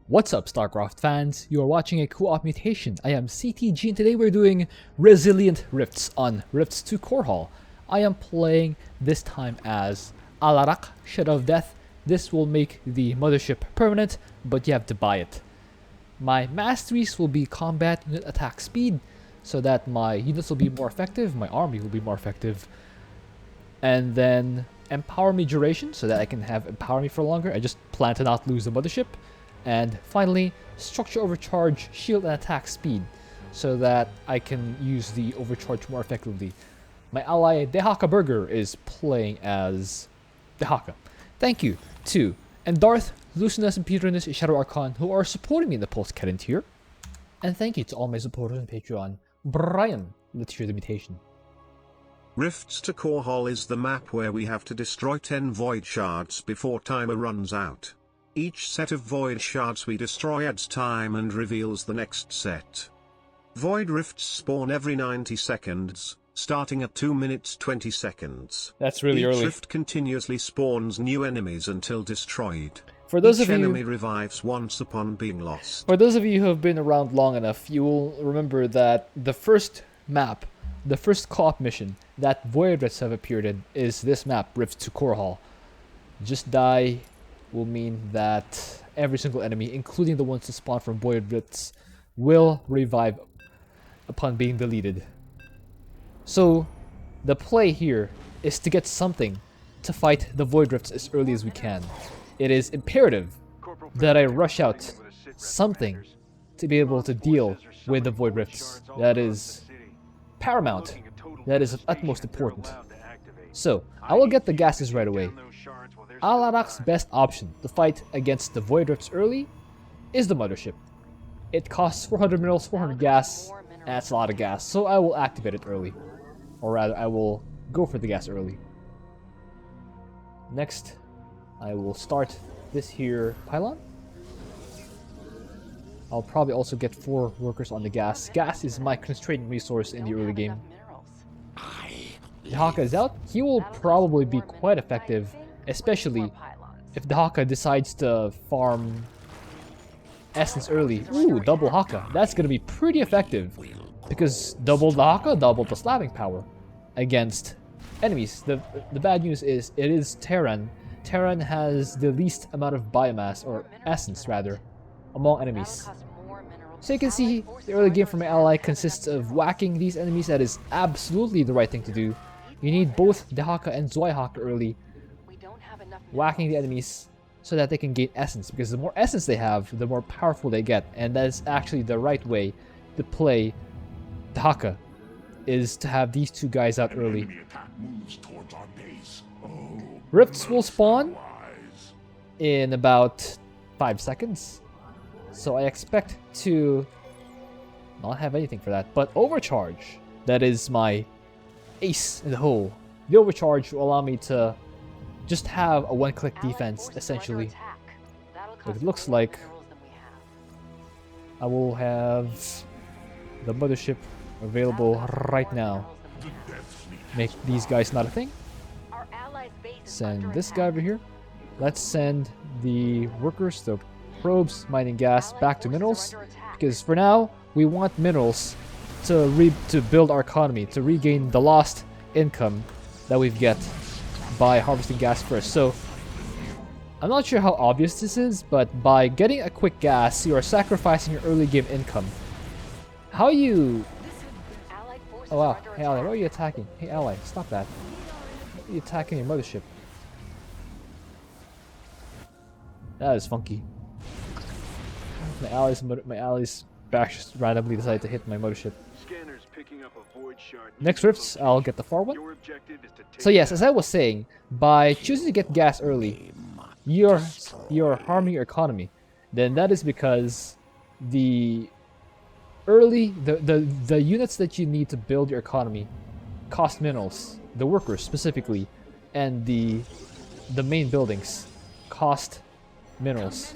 What's up, Starcraft fans? You are watching a co-op mutation. I am CTG and today we're doing Resilient Rifts on Rifts to Core Hall. I am playing this time as Alarak, Shadow of Death. This will make the mothership permanent, but you have to buy it. My masteries will be combat unit attack speed, so that my units will be more effective, my army will be more effective. And then empower me duration, so that I can have empower me for longer. I just plan to not lose the mothership. And finally, structure overcharge, shield and attack speed, so that I can use the overcharge more effectively. My ally Dehakaburger is playing as Dehaka. Thank you to Darth, Lucinus, and Petronus, Shadow Archon, who are supporting me in the post-canon tier. And thank you to all my supporters on Patreon. Brian, let's hear the mutation. Rifts to Core Hall is the map where we have to destroy 10 void shards before timer runs out. Each set of void shards we destroy adds time and reveals the next set. Void rifts spawn every 90 seconds, starting at 2 minutes 20 seconds. That's really early. Each rift continuously spawns new enemies until destroyed. For those Each of you, enemy revives once upon being lost. For those of you who have been around long enough, you will remember that the first map, the first co-op mission that void rifts have appeared in is this map, Rifts to Core Hall. Just die will mean that every single enemy, including the ones that spawn from void rifts, will revive upon being deleted. So the play here is to get something to fight the void rifts as early as we can. It is imperative that I rush out something to be able to deal with the void rifts. That is paramount. That is of utmost importance. So I will get the gases right away. Alarak's best option to fight against the void rifts early is the mothership. It costs 400 minerals, 400 gas, and that's a lot of gas, so I will activate it early. Or rather, I will go for the gas early. Next, I will start this here pylon. I'll probably also get 4 workers on the gas. Gas is my constraining resource in the early game. Dehaka is out. He will probably be quite effective, especially if Dehaka decides to farm essence early. Ooh, double Haka. That's going to be pretty effective, because double Dehaka, double the slapping power against enemies. The bad news is it is Terran. Terran has the least amount of biomass, or essence rather, among enemies. So you can see the early game for my ally consists of whacking these enemies. That is absolutely the right thing to do. You need both Dehaka and Zweihaka early, whacking the enemies so that they can gain essence, because the more essence they have, the more powerful they get, and that is actually the right way to play Dehaka, is to have these two guys out early. Rifts will spawn in about 5 seconds, so I expect to not have anything for that, but overcharge, that is my ace in the hole. The overcharge will allow me to just have a one-click defense, essentially. But it looks like I will have the mothership available right now. Make these guys not a thing. Send this guy over here. Let's send the workers, the probes, mining gas, back to minerals, because for now we want minerals to build our economy, to regain the lost income that we get by harvesting gas first. So I'm not sure how obvious this is, but by getting a quick gas, you are sacrificing your early game income. How you... Oh wow, hey ally, why are you attacking? Hey ally, stop that. Why are you attacking your mothership? That is funky. My allies back just randomly decided to hit my mothership. Next rifts, I'll get the far one. So yes, as I was saying, by choosing to get gas early, you're harming your economy. Then that is because the units that you need to build your economy cost minerals. The workers specifically, and the main buildings cost minerals.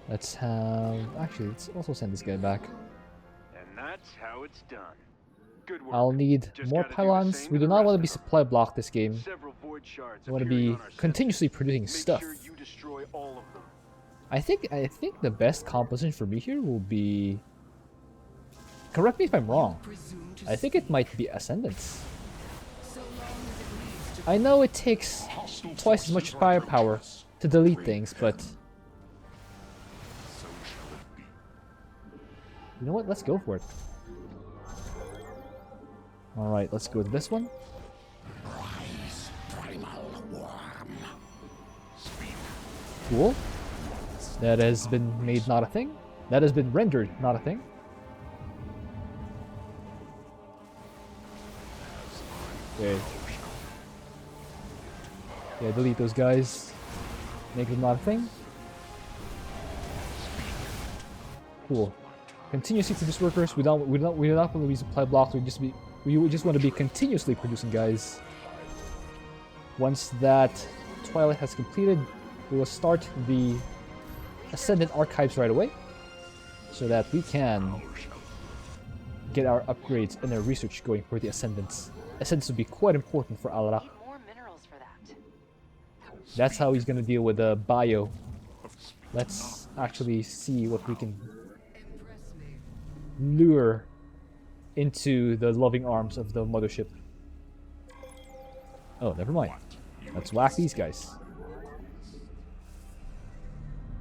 Let's have... Actually, let's also send this guy back. And that's how it's done. Good work. I'll need Just more gotta do the pylons. same We to do the not rest want to of be them. supply blocked this game. Several void shards We want to appearing be on our continuously sensors. producing Make stuff. sure you destroy all of them. I think the best composition for me here will be. Correct me if I'm wrong. I think it might be Ascendance. I know it takes twice as much firepower to delete things, but you know what? Let's go for it. Alright, let's go with this one. Cool. That has been made not a thing. That has been rendered not a thing. Okay. Yeah, delete those guys. Make them not a thing. Cool. Continuously produce workers. We do not want to be supply blocks. We just want to be continuously producing guys. Once that Twilight has completed, we will start the Ascendant archives right away, so that we can get our upgrades and our research going for the Ascendants. Ascendants would be quite important for Alra. More minerals for that. That's how he's gonna deal with the bio. Let's actually see what we can lure into the loving arms of the mothership. Oh, never mind. Let's whack these guys.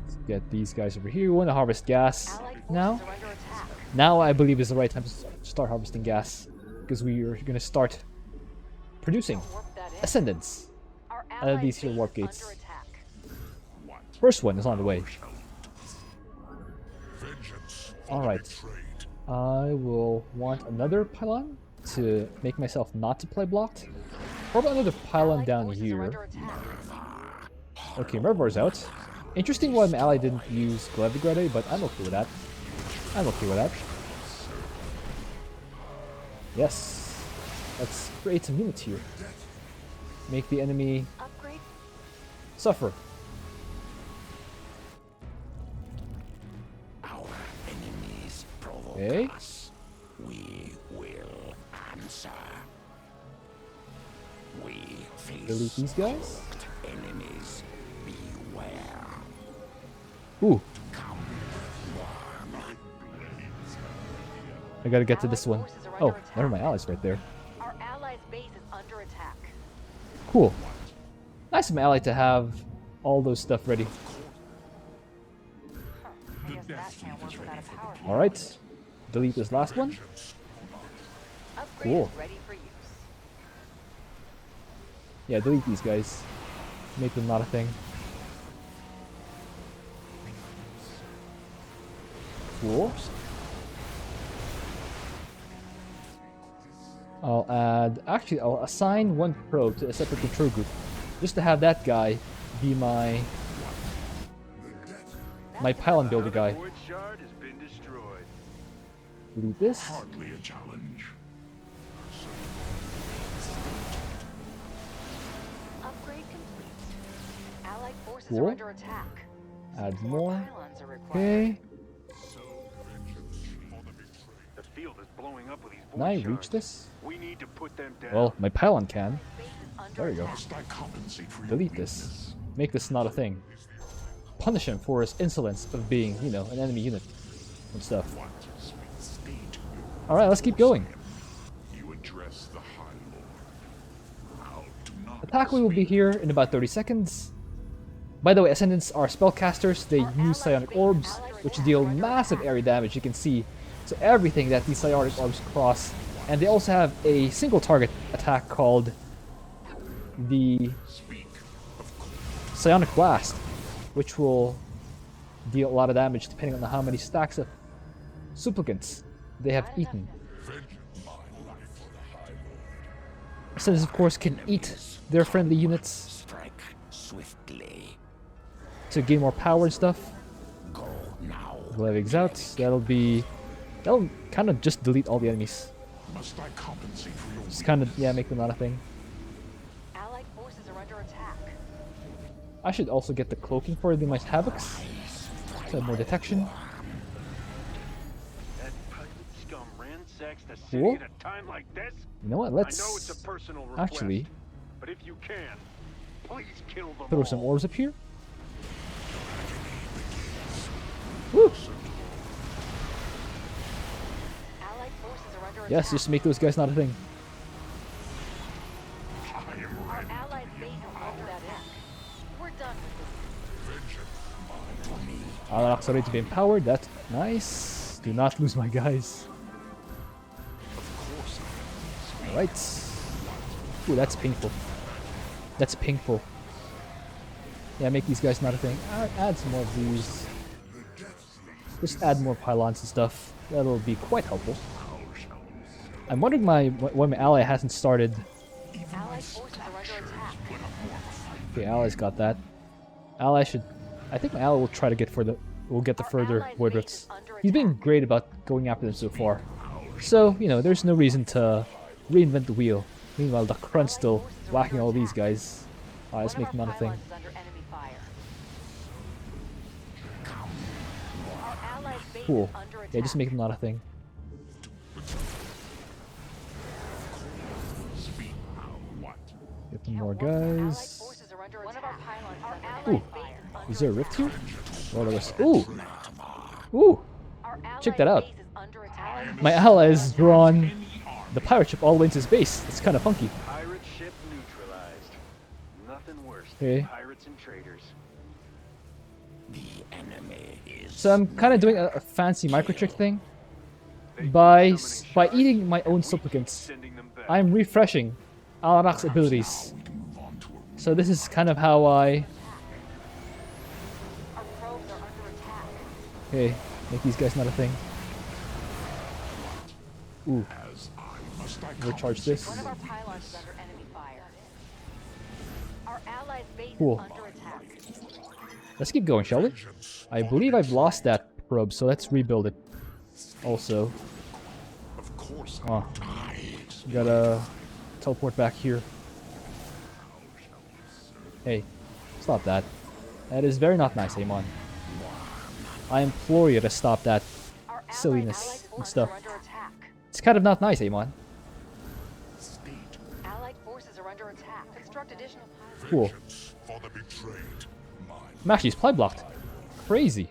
Let's get these guys over here. We want to harvest gas now. Now I believe is the right time to start harvesting gas, because we are going to start producing Ascendants out of these here warp gates. First one is on the way. Alright. I will want another pylon to make myself not to play blocked. Or about another pylon down here. Okay, Mervar's out. Interesting why my ally didn't use Glevigrade, but I'm okay with that. I'm okay with that. Yes. Let's create some units here. Make the enemy suffer. Okay. We will answer. We face Delete these guys. enemies. Beware. Ooh. I gotta get to this one. Oh, never mind, allies right there. Our allies' base is under attack. Cool. Nice of my ally to have all those stuff ready. I guess that can't work without a power. Alright. Delete this last one. Upgrade Cool. is ready for use. Yeah, delete these guys. Make them not a thing. Cool. I'll assign one probe to a separate control group, just to have that guy be my pylon builder guy. Void shard has been destroyed. Delete this. Hardly a challenge. Upgrade complete. Allied forces Cool. are under attack. Add more. Pylons are required. Okay. The field is blowing up with these void Can I shards. reach this? We need to put them down. Well, my pylon can. Base is under There we go. attack. Must I compensate for your Delete weakness? this. Make this not a thing. Punish him for his insolence of being, you know, an enemy unit and stuff. What sweet state Alright, let's keep going. you address the High Lord. I'll do not Attack will be here in about 30 seconds. By the way, Ascendants are spellcasters. They use psionic orbs, which deal massive area damage, you can see. So everything that these psionic orbs cross. And they also have a single target attack called the Psionic Blast, which will deal a lot of damage depending on how many stacks of supplicants they have eaten. Ascendants, of course, can eat their friendly units strike swiftly. to gain more power and stuff. Go now. Glevig's out. That'll kind of just delete all the enemies. Must I compensate for your Just kind of, yeah, make them not a thing. Allied forces are under attack. I should also get the cloaking for the mice havocs. So I have more detection. That pirate scum ran sex to Cool. city at a time like this? You know what? I know it's a Let's personal request, actually but if you can, please kill them throw all. some orbs up here. Woo! Allied forces are under Yes, attack. just make those guys not a thing. Our allied base is under attack. We're done with this. Alarax are ready to be empowered. That's nice. Do not lose my guys. Alright. Ooh, that's painful. That's painful. Yeah, make these guys not a thing. Add some more of these. Just add more pylons and stuff. That'll be quite helpful. I'm wondering why my ally hasn't started. Allied forces are under attack. Okay, ally's got that. Ally should. I think my ally will try to get further. Will get the further void rifts. He's been great about going after them so far. So you know, there's no reason to reinvent the wheel. Meanwhile, the Crunt's still whacking all these guys. Alright, let's make them not a thing. Pylons is under enemy fire. Our allied base Cool. is under attack. Yeah, just make them not a thing. Get some more Allied guys. forces are under attack. One of our pylons is under Ooh. enemy fire. Is there a rift here? What are those? Ooh! Ooh! Our Check allied that out. base is under attack. My ally has drawn the pirate ship all the way into his base. It's kind of funky. Pirate ship neutralized. Nothing worse Okay. than pirates and traitors. So I'm kind of doing a fancy microtrick thing. By eating my own supplicants, Sending them back. I'm refreshing Alarak's abilities. So this is kind of how I... Our probes are under attack. Okay, make these guys not a thing. Ooh, recharge this. One of our pylons is under enemy fire. Our allied base Cool. is under attack. Let's keep going, shall we? I believe I've lost that probe, so let's rebuild it. Also, Of course, oh, gotta teleport back here. Hey, stop that. That is very not nice, Amon. I implore you to stop that Our silliness allied and forces stuff. are under attack. It's kind of not nice, Amon. Allied forces are under attack. Construct additional pylons. Cool. for the betrayed. Mine. I'm actually supply blocked. Crazy.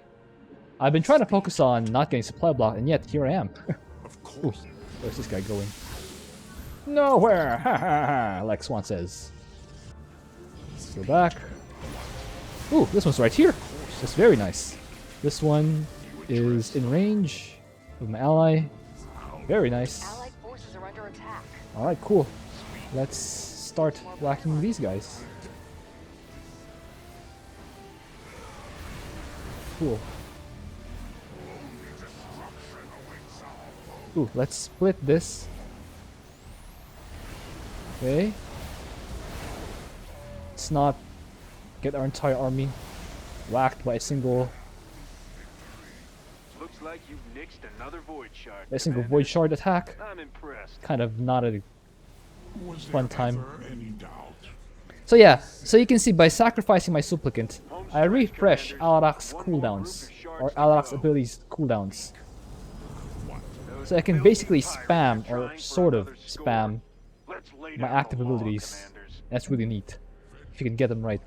I've been trying to focus on not getting supply blocked, and yet here I am. Of Ooh, course, where's this guy going? Nowhere! Ha ha ha! Like Swan says. Let's go back. Ooh, this one's right here. That's very nice. This one is in range of my ally. Very nice. Allied forces are under attack. Alright, cool. Let's start whacking these guys. Cool. Ooh, let's split this. Okay. Let's not get our entire army whacked by a single Looks like you've nixed another void shard. single Commander. void shard attack. I'm impressed. Kind of not a was fun there time. ever any doubt? So yeah, so you can see by sacrificing my supplicant, Home I stretch, refresh Commanders. Alarak's One more cooldowns, group of shards or to Alarak's go. abilities cooldowns. Those So I can filthy basically pirates spam, are or trying for sort of another score. spam, Let's lay my down active the law, abilities. Commanders. That's really neat. If you can get them right.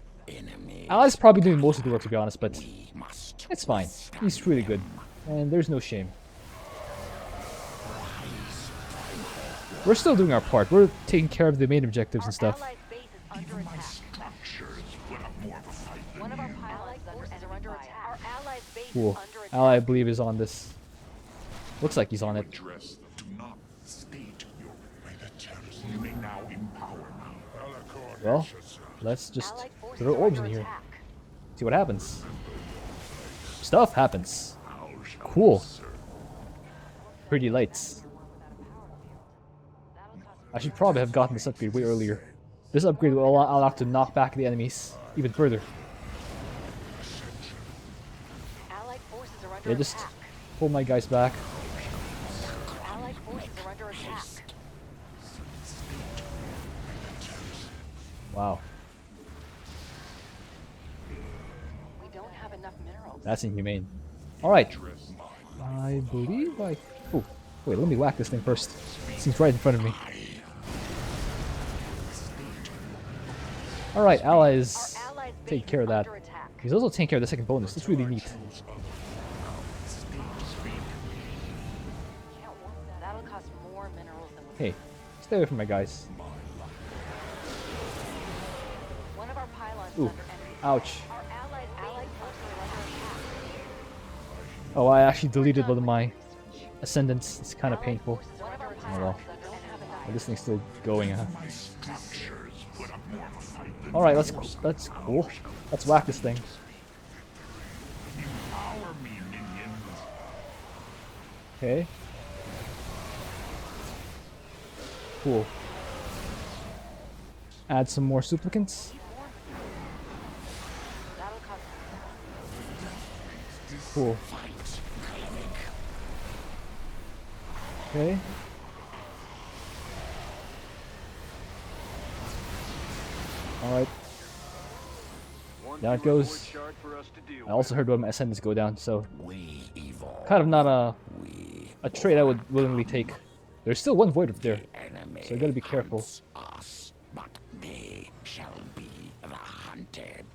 Ally's probably doing most of the work, to be honest, but it's fine. He's really good, and there's no shame. We're still doing our part. We're taking care of the main objectives and stuff. Allied base is under attack. Structures put up more of a fight than One of our you. pylons are under attack. Our allied base Cool. is under attack. Ally, I believe, is on this. Looks like he's on it. Address them. Do not state your militaries. You may now empower me. Well, let's just Allied forces throw are orbs in under here. attack. See what happens. Stuff happens. Cool. Pretty lights. I should probably have gotten this upgrade way earlier. This upgrade will allow Alak to knock back the enemies even further. Allied forces are under Yeah, just attack. pull my guys back. Allied forces are under attack. Wow, We don't have enough minerals. that's inhumane. Alright, Address mine. I believe I... Oh, Wait, let me whack this thing first. Seems right in front of me. Alright, allies take care of that. He's also taking care of the second bonus. That's really neat. That'll cost more minerals than we Hey, stay away from my guys. One of our pylons Ooh, is under enemy. ouch. Our allied forces are under attack. Oh, I actually deleted one of my ascendants. It's kind of painful. One of our Oh well. pylons is under enemy. Oh, this thing's still going, huh? My structures put up more of a fight than Alright, that's cool. Let's whack this thing. empower me, minions. Okay. Cool. Add some more supplicants. That'll cost Cool. Okay. Alright. Down it goes. I also heard one of my ascendants go down, so kind of not a trade I would willingly take. There's still one void up there, so I gotta be careful. Us, but they shall be the hunted.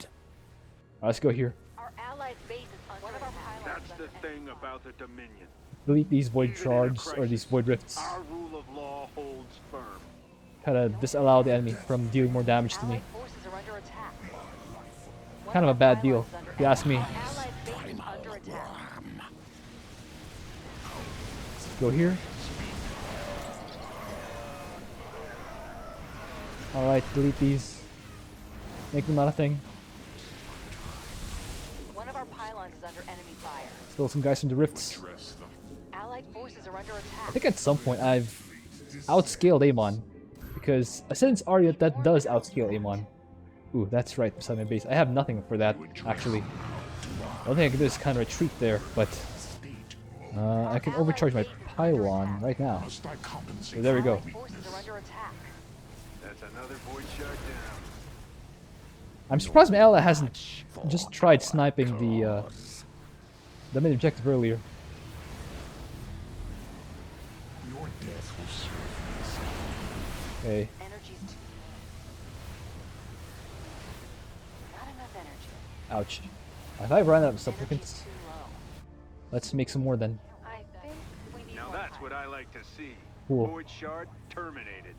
Alright, let's go here. Our allied base is under one of our pylons. That's the thing about the Dominion. Delete these void Even in a shards or crisis, these void rifts. Our rule of law holds firm. Kinda disallow the enemy from dealing more damage to me. Allied forces are under attack. One Kind of a our bad deal, pylons is under if you ask me. Our allied base is under attack. Go here. Alright, delete these. Make them not a thing. One of our pylons is under enemy fire. Still some guys from the rifts. Allied forces are under I attack. think at some point I've outscaled Amon. Because Ascendant's Aria that does outscale Amon. Ooh, that's right, beside my base. I have nothing for that, actually. The only thing I can do is kind of retreat there, but I can overcharge my pylon right now. Must I compensate? So there we go. Allied forces are under attack. That's another void shard down. I'm surprised my ally hasn't just tried sniping the main objective earlier. Your death will serve. Okay. Energy's too low. Not enough energy. Ouch. If I run out of Energy's supplicants, too low. let's make some more then. I think we need Now more that's what pylons. I like to see. Cool. Void shard terminated.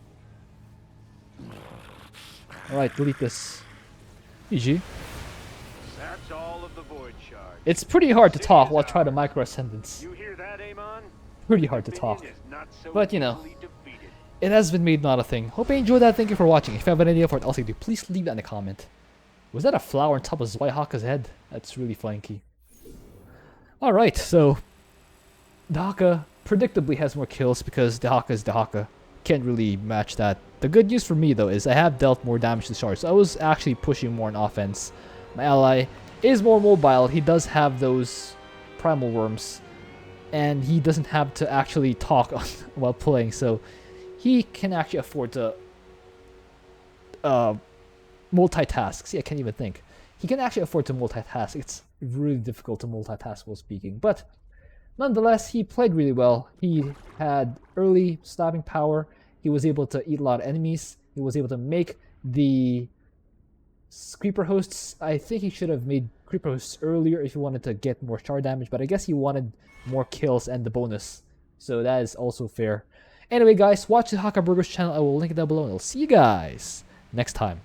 Alright, delete this. GG. That's all of the void shards. It's pretty hard to talk while trying to micro ascendance. You hear that, Amon? Pretty hard to talk. Dominion is not so But, you know. easily defeated. It has been made not a thing. Hope you enjoyed that. Thank you for watching. If you have an idea for what else I do, please leave that in a comment. Was that a flower on top of Zweihake's head? That's really flanky. Alright, so Dehaka predictably has more kills because Dehaka is Dehaka. Can't really match that. The good news for me though is I have dealt more damage to shards. So I was actually pushing more on offense. My ally is more mobile. He does have those primal worms. And he doesn't have to actually talk while playing, so he can actually afford to multitask. See, I can't even think. He can actually afford to multitask. It's really difficult to multitask while speaking, but nonetheless, he played really well. He had early stopping power. He was able to eat a lot of enemies. He was able to make the creeper hosts. I think he should have made creeper hosts earlier if he wanted to get more shard damage, but I guess he wanted more kills and the bonus, so that is also fair. Anyway guys, watch the Dehakaburger's channel. I will link it down below and I'll see you guys next time.